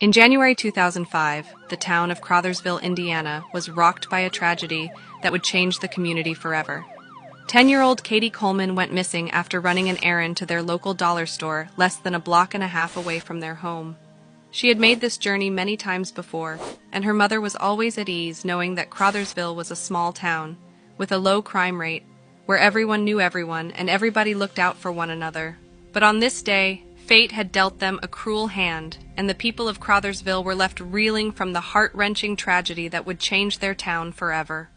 In January 2005, the town of Crothersville, Indiana, was rocked by a tragedy that would change the community forever. 10-year-old Katie Coleman went missing after running an errand to their local dollar store less than a block and a half away from their home. She had made this journey many times before, and her mother was always at ease knowing that Crothersville was a small town, with a low crime rate, where everyone knew everyone and everybody looked out for one another. But on this day, fate had dealt them a cruel hand, and the people of Crothersville were left reeling from the heart-wrenching tragedy that would change their town forever.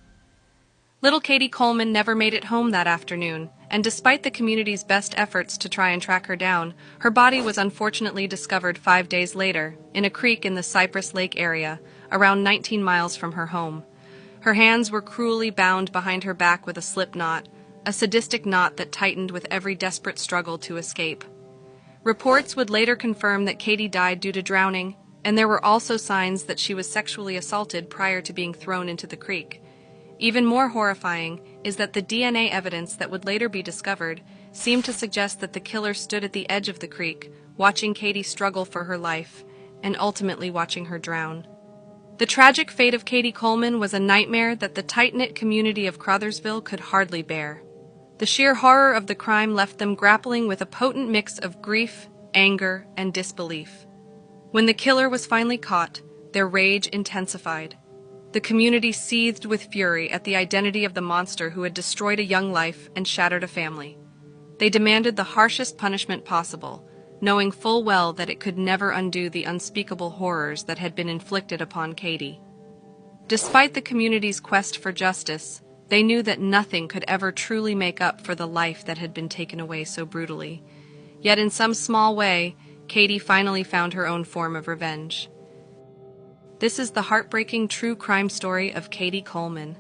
Little Katie Coleman never made it home that afternoon, and despite the community's best efforts to try and track her down, her body was unfortunately discovered 5 days later, in a creek in the Cypress Lake area, around 19 miles from her home. Her hands were cruelly bound behind her back with a slip knot, a sadistic knot that tightened with every desperate struggle to escape. Reports would later confirm that Katie died due to drowning, and there were also signs that she was sexually assaulted prior to being thrown into the creek. Even more horrifying is that the DNA evidence that would later be discovered seemed to suggest that the killer stood at the edge of the creek, watching Katie struggle for her life, and ultimately watching her drown. The tragic fate of Katie Coleman was a nightmare that the tight-knit community of Crothersville could hardly bear. The sheer horror of the crime left them grappling with a potent mix of grief, anger, and disbelief. When the killer was finally caught, their rage intensified. The community seethed with fury at the identity of the monster who had destroyed a young life and shattered a family. They demanded the harshest punishment possible, knowing full well that it could never undo the unspeakable horrors that had been inflicted upon Katie. Despite the community's quest for justice, they knew that nothing could ever truly make up for the life that had been taken away so brutally. Yet in some small way, Katie finally found her own form of revenge. This is the heartbreaking true crime story of Katie Coleman.